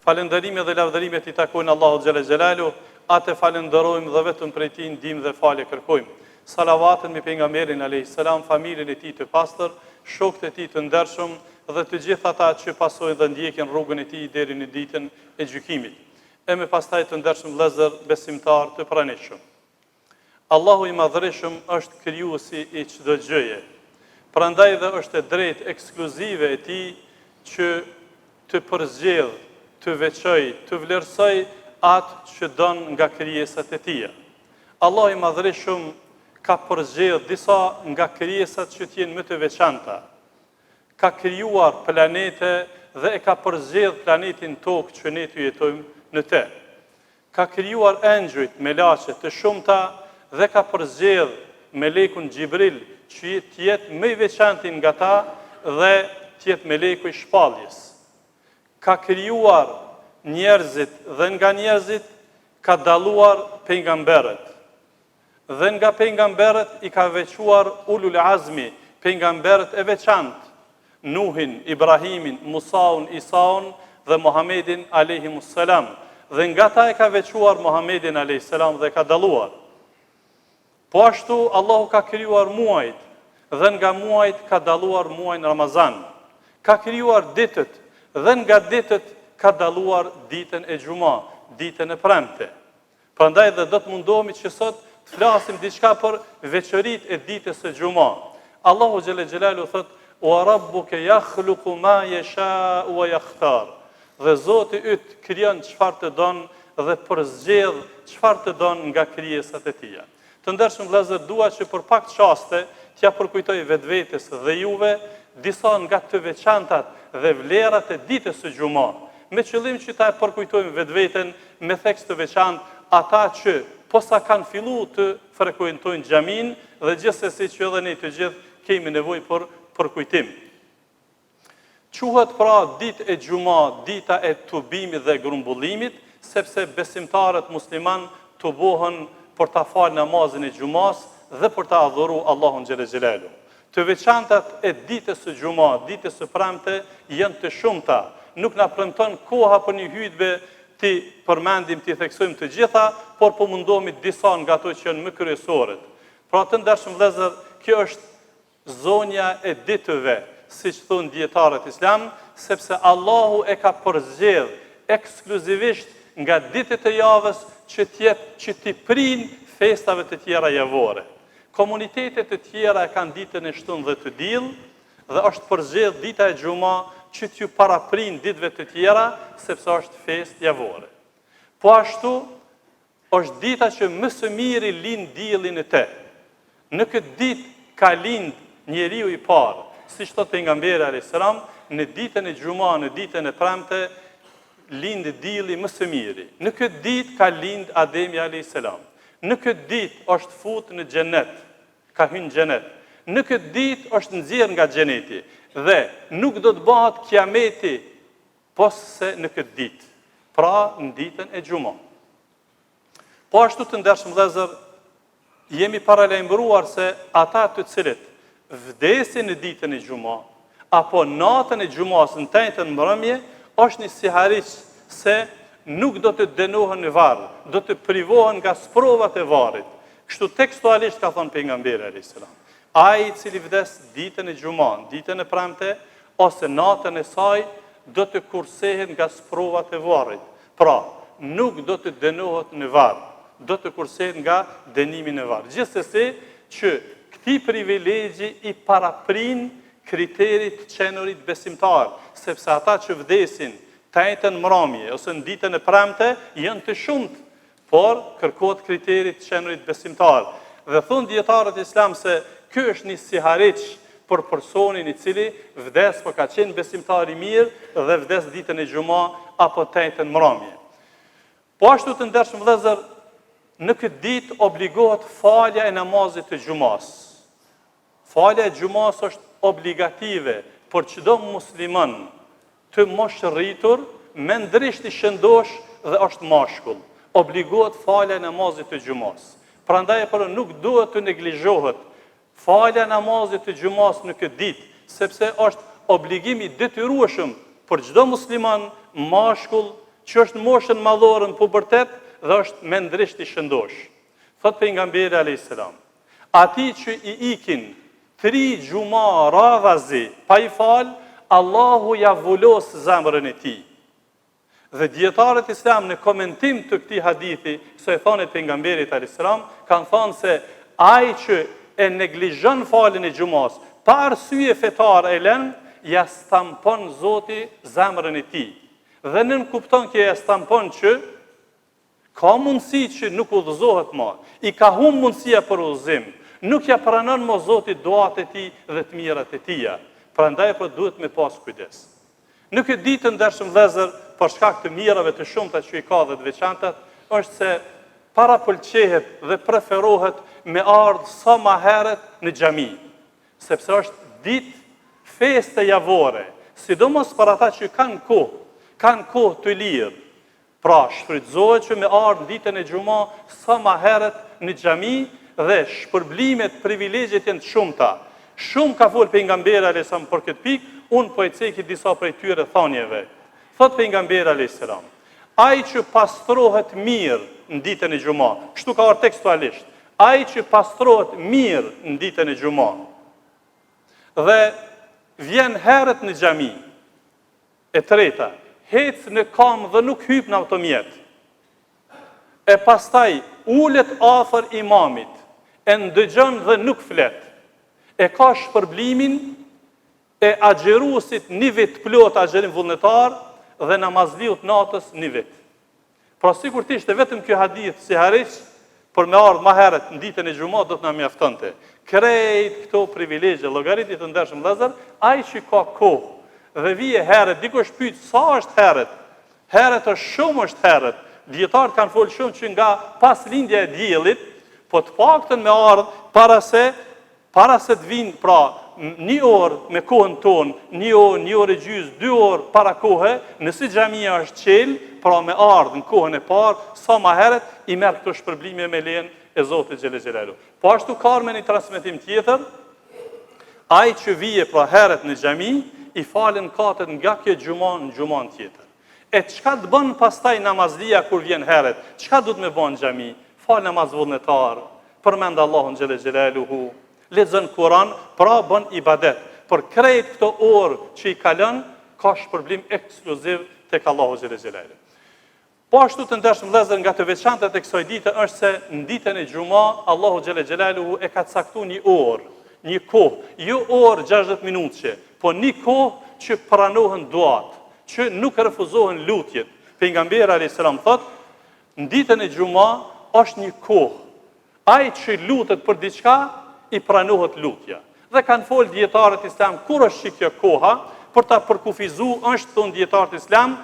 Falëndërimi dhe lavdërimet i takojnë Allahu xhalla xhelalu, atë falenderojmë dhe vetëm prej tij ndihmë dhe falje kërkojmë. Salavatën me pejgamberin alayhis salam, familjen e tij të pastër, shokët e tij të ndershëm dhe të gjithë ata që pasojnë dhe ndjekin rrugën e tij deri në ditën e gjykimit. E me pastaj të ndershëm vëllezër besimtar të pranishëm. Allahu i madhërisëm është krijuesi i çdo gjëje. Prandaj dhe është e drejtë ekskluzive e tij që të përzgjedh, të veçoj, të vlerësoj atë që don nga krijesat e tij. Allahu i madhërisëm ka përzgjedh disa nga krijesat që të jenë më të veçanta. Ka krijuar planete dhe e ka përzgjedh planetin Tokë që ne të jetojmë në të. Ka krijuar engjëjt me laçe të shumta dhe ka përzgjedh melekun Xhibril që të jetë më i veçantë nga ta dhe të jetë meleku i shpalljes. Ka krijuar njerëzit dhe nga njerëzit ka dalluar pejgamberët. Dhe nga pejgamberët i ka veçuar ulul azmi, pejgamberët e veçantë, Nuhin, Ibrahimin, Musaun, Isaun dhe Muhamedin alayhimus salam. Dhe nga ta e ka veçuar Muhamedin alayhis salam dhe ka dalluar. Po ashtu Allahu ka krijuar muajt dhe nga muajt ka dalluar muajin Ramazan. Ka krijuar ditët dhe nga ditët ka dalluar ditën e Xhuma, ditën e premte. Prandaj dhe do të mundohemi që sot të flasim diçka për veçoritë e ditës së Xhuma. Allahu xhalla xhelalu thot: "Wa rabbuka yakhluqu ma yasha wa yakhtar." Dhe Zoti yt krijon çfarë të don dhe përzgjedh çfarë të don nga krijesat e tij. Të ndershëm vëllezër, dua që për pak çaste t'ja përkujtoj vetvetes dhe juve disa nga të veçantat dhe vlerat e ditës së Xhuma, me qëllim që ta përkujtojmë vetveten me theks të veçantë ata që posa kanë filluar të frekuentojnë xhamin dhe gjithsesi që edhe ne të gjithë kemi nevojë për përkujtim. Quhet pra ditë e Xhuma, dita e tubimit dhe grumbullimit, sepse besimtarët musliman tubohen për ta falë namazin e Xhumas dhe për ta adhuruar Allahun xhalla xhelalu. Të veçantat e ditës së Xhuma, ditës së premte janë të shumta. Nuk na premton koha për një hutbë ti përmendim, ti theksojmë të gjitha, por po mundohemi disa nga ato që janë më kryesore. Pra të ndershëm vëllezër, kjo është zonja e ditëve, siç thonë dietarët islam, sepse Allahu e ka përzgjedh ekskluzivisht nga ditët e javës që t'i prin festave të tjera javore. Komunitetet të tjera e kanë ditën e shtunë dhe të diell dhe është përzgjedh dita e Xhuma që t'ju paraprin ditëve të tjera, sepse është festë javore. Po ashtu është dita që më së miri lind diellin e te. Në këtë ditë ka lind njeriu i parë, siç thot pejgamberi alayhis salam, në ditën e Xhuma, në ditën e premte lind dielli më së miri. Në këtë ditë ka lind Ademi alayhis salam. Në këtë ditë është fut në xhenet, ka hyrë në xhenet. Në këtë ditë është nxjerr nga xheneti dhe nuk do të bëhet kiameti posa në këtë ditë, pra në ditën e Xhuma. Po ashtu të ndershëm vëllezër, jemi paralajmëruar se ata të cilët vdesin në ditën e Xhuma apo natën e Xhumas në tentën mbrëmje, është një sihariq se nuk do të dënohen në varr, do të privohen nga sprovat e varrit. Kështu tekstualisht ka thënë pejgamberi alayhis salam. Ai i cili vdes ditën e Xhuma, ditën e premte ose natën e saj, do të kursehet nga sprovat e varrit. Pra, nuk do të dënohet në varr, do të kursehet nga dënimi në varr. Gjithsesi që këtij privilegji i paraprin kriterit të qenurit besimtar, sepse ata që vdesin tentën mbrëmje ose në ditën e premte janë të shumtë, por kërkohet kriterit të qenurit besimtar. Dhe thonë dietarët islam se ky është një sihariq për personin i cili vdes po ka qenë besimtar i mirë dhe vdes ditën e Xhuma apo tentën mbrëmje. Po ashtu të ndershëm vëllezër, në këtë ditë obligohet falja e namazit të Xhumas. Falja e Xhumas është obligative për çdo musliman të moshërritur, mendrisht i shëndosh dhe është mashkull. Obligohet falja e namazit të Xhumas. Prandaj nuk duhet të neglizhohet falja e namazit të Xhumas në këtë ditë, sepse është obligim i detyrueshëm për çdo musliman, mashkull që është në moshën madhore në pubertet dhe është mendrisht i shëndosh. Thot pejgamberi alayhis salam, ati që i ikin 3 gjuma radhazi pa i fal, Allahu ja vulos zemrën e tij. Dhe dietarët islam në komentim të këtij hadithi, se e thonë pejgamberit alayhis salam, kanë thënë se ai që e neglizhon faljen e xumas, pa arsye fetare e lën, ja stampon Zoti zemrën e tij. Dhe nën kupton që ja stampon që ka mundësi që nuk udhëzohet më, i ka humbur mundësia për udhëzim, nuk ja pranon më Zoti duat e tij dhe të mirat e tija. Prandaj po duhet me pas kujdes. Nuk e di të ndershëm vëllezër, për shkak të mirave të shumta që i ka dhe të veçanta, është se parapëlqehet dhe preferohet me ardh sa më herët në xhami, sepse është ditë feste javore, sidomos për ata që kanë kohë të lirë. Pra, shfrytëzohet që me ardh ditën e xumë sa më herët në xhami dhe shpërblimet, privilegjet janë të shumta. Shumë ka folë pejgamberi alayhis salam për këtë pikë, unë po e ceki disa prej tyre thanjeve. Thot pejgamberi alayhis salam, ai që pastrohet mirë në ditën e xumë, kështu ka ardhur tekstualisht, ai që pastrohet mirë në ditën e xumë dhe vjen herët në xhami, e treta, hec në kam dhe nuk hyp në automjet, e pastaj ulet afër imamit, e ndëgjon dhe nuk flet, e ka shpërblimin e agjeruesit një vit plot agjerim vullnetar dhe namazliut natës një vit. Pra sikur të ishte vetëm ky hadith si hariç për me ardhë më herët në ditën e xumë do të na mjaftonte. Krejt këto privilegje, llogaritë të ndershëm vëllezër, ai që ka kohë dhe vije herët, dikush pyet sa është herët? Herët është shumë është herët. Dietarët kanë folë shumë që nga pas lindja e diellit, po të paktën me ardh para se të vinë, pra 1 orë me kohën tonë, 1 orë e gjys, 2 orë para kohë, nëse xhamia është qel, pra me ardh në kohën e parë, sa më herët i merr këto shpërblime me lejen e Zotit xhelel xhelalu. Po ashtu ka me një transmetim tjetër, ai që vije pra herët në xhami, i falen katët nga kjo xumë në xhumën tjetër. E çka të bën pastaj namazlia kur vjen herët? Çka duhet me bën në xhami? Fal namaz vullnetar, përmend Allahun xhelel xhelaluhu, lexon Kur'an, pra bën ibadet. Për krejt këto orë që i kalon, ka shpërblim ekskluziv tek Allahu xhelel xhelaluhu. Po ashtu të ndershëm vëllezër, nga të veçantat e kësaj dite është se në ditën e xumë Allahu xhelel xhelaluhu e ka caktuar një orë, një kohë, jo orë 60 minutëshe, po një kohë që pranohen duat, që nuk refuzohen lutjet. Pejgamberi alayhis salam thotë, në ditën e xumë është një kohë. Ai që lutet për diçka, i pranohet lutja. Dhe kanë folë dietarët islam kur është kjo koha, për ta përkufizuar është thonë dietarët islam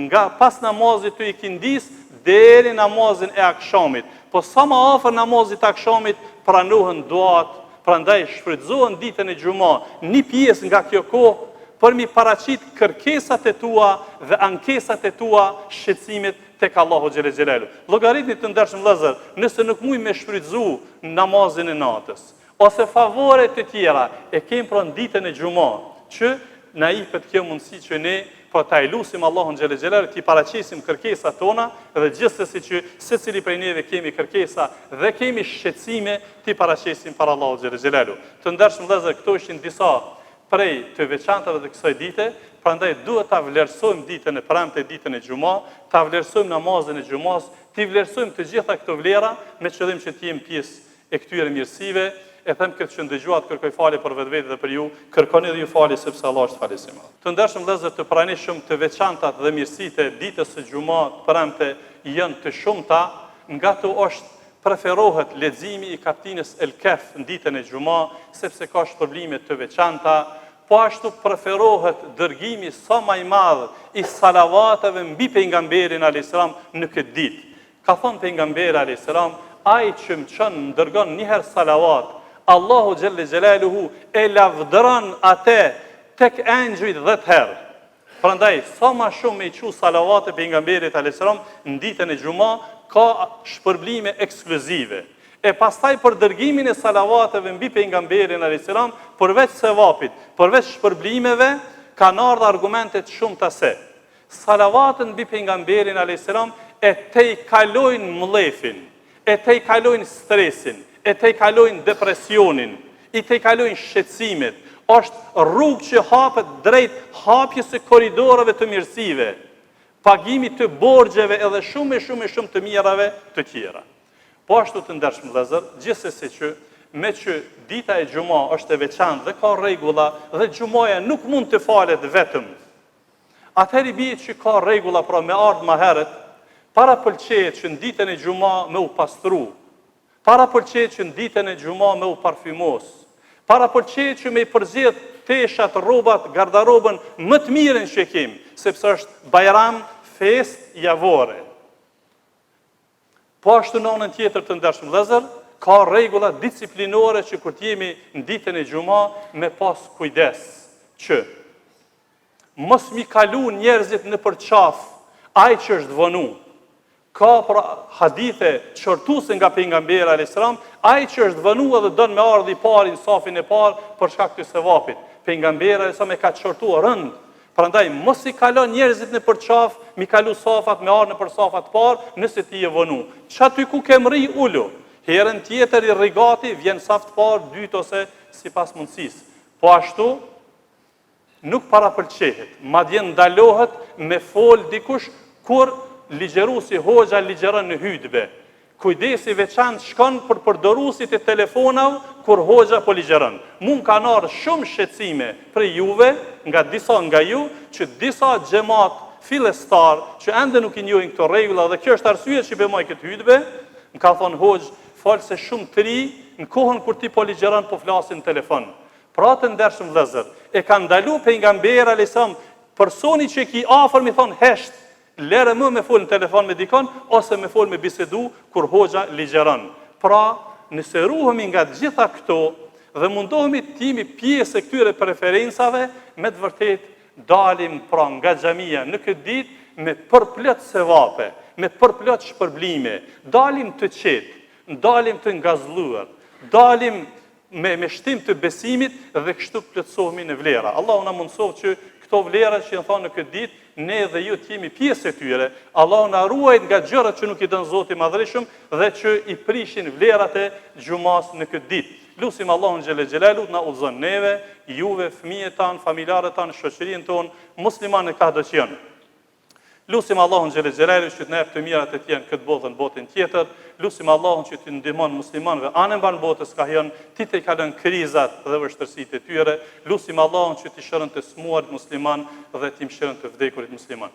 nga pas namazit të ikindis deri namazin e akşamit. Po sa më afër namazit të akşamit pranohen duat, prandaj shfrytëzohen ditën e xumë një pjesë nga kjo kohë për mi paraqit kërkesat e tua dhe ankesat e tua shqetësimit tek Allahu xhelel xhelalu. Llogaritni të ndershëm vëllezër, nëse nuk mund me shfrytëzu namazin e natës ose favore të tjera e kemi pra në ditën e xumë, që na i jepet kjo mundësi që ne po ta lutim Allahun xhelel xhelalu, ti paraqesim kërkesat tona dhe gjithsesi që secili prej neve kemi kërkesa dhe kemi shqetësime, ti paraqesim para Allahut xhelel xhelalu. Të ndershëm vëllezër, këto ishin disa prej të veçantave të kësaj dite, prandaj duhet ta vlerësojmë ditën e premte, ditën e xumë, ta vlerësojmë namazin e xumës, ti vlerësojmë të gjitha këto vlera me qëllim që të jemi pjesë e këtyre mirësive. E them këtë që ndëgjuat, kërkoj falje për vetvete dhe për ju, kërkoni edhe ju falje sepse Allah është falësi i madh. Të ndershëm vëllezër, të pranishëm të veçantat dhe mirësitë e ditës së xumë premte janë të shumta, nga to është preferohet leximi i kapitulit El-Kahf në ditën e xumë, sepse ka shpërblime të veçanta. Po ashtu preferohet dërgimi sa më i madh i salavateve mbi pejgamberin alayhis salam në këtë ditë. Ka thënë pejgamberi alayhis salam, ai që më çon dërgon një herë salavat, Allahu xhelle xhelaluhu e lavdëron atë tek engjëjt 10 herë. Prandaj sa më shumë me qiu salavate pejgamberit alayhis salam në ditën e xumë ka shpërblime ekskluzive. E pastaj për dërgimin e salavateve mbi pejgamberin alayhis salam, përveç sevapit, përveç shpërblimeve, kanë ardhur argumente të shumta salavatën mbi pejgamberin a.s. e te i kalojnë mlefin, e te i kalojnë stresin, e te i kalojnë depresionin, i te i kalojnë shqetësimet. Është rrugë që hapet drejt hapjes së koridoreve të mirësive, pagimit të borxheve edhe shumë të mirave të tjera. Po ashtu të ndershëm vëllezër, gjithsesi që me që dita e xhuma është e veçantë dhe ka rregulla dhe xhumaja nuk mund të falet vetëm. Atëherë bie që ka rregulla pra me ardhmë më herët, para pëlqejet që në ditën e xhuma me u pastru, para pëlqejet që në ditën e xhuma me u parfymos, para pëlqejet që me i përzgjedh teshat, rrobat, garderobën më të mirën që kemi, sepse është bajram, fest javore. Po ashtu në anën tjetër të ndershëm vëllezër, ka rregulla disiplinore që kur jemi në ditën e xhuma me pas kujdes që mos mi kalu njerëzit në përqaf ai që është vënu. Ka pra hadithe çortuese nga pejgamberi alayhis salam, ai që është vënu edhe don me ardhi parë në safin e parë për shkak të sevapit. Pejgamberi alayhis salam e ka çortuar rënd. Prandaj mos i kalon njerëzit në përqaf, mi kalu safat me ardhë në për safat parë, nëse ti e vënu. Çaty ku ke mri ulu. Herën tjetër i rrigati vjen saft parë, dytë ose sipas mundësisë. Po ashtu nuk parapëlqehet, madje ndalohet me fol dikush kur ligjeruesi hoxha ligjeron në hutbe. Kujdesi veçantë shkon për përdoruesit e telefonave kur hoxha po ligjeron. Mund kanë ardhur shumë shqetësime për juve, nga disa nga ju, që disa xhamat fillestar që ende nuk i njohin këto rregulla dhe kjo është arsye që bëjmë këtë hutbe, më ka thonë hoxh, false shumë të ri, në kohën kur ti po ligjeron po flasin në telefon. Pra të ndershëm vëllezër, e ka ndalu pejgamberi alayhis salam personi që ki afër mi thon hesht, lere më me fol në telefon me dikon ose me fol me bisedu kur hoxha ligjeron. Pra, nëse ruhemi nga gjitha këto dhe mundohemi të jemi pjesë e këtyre preferencave, me të vërtet dalim pra nga xhamia në këtë ditë me përplot sevape, me përplot shpërblime, dalim të qetë, dalim të ngazëlluar, dalim me shtim të besimit dhe kështu plotësohemi në vlera. Allahu na mundësof që këto vlera që janë thënë në këtë ditë, ne dhe ju të jemi pjesë e tyre. Allahu na ruajt nga gjërat që nuk i dën Zoti i Madhreshëm dhe që i prishin vlerat e xhumas në këtë ditë. Lusim Allahun xhele xhelalu na udhëzon neve, juve, fëmijët tanë, familjarët tanë, shoqërinë tonë, muslimanë ka do që janë. Lusim Allahun xhele xhelalu që të na jap të mirat e tij në këtë botë dhe në botën tjetër. Lusim Allahun që të ndihmon muslimanëve anë mban botës ka hyn, ti të kalon krizat dhe vështirësitë e tyre. Lusim Allahun që të shëron të smuarit musliman dhe të mëshiron të vdekurit musliman.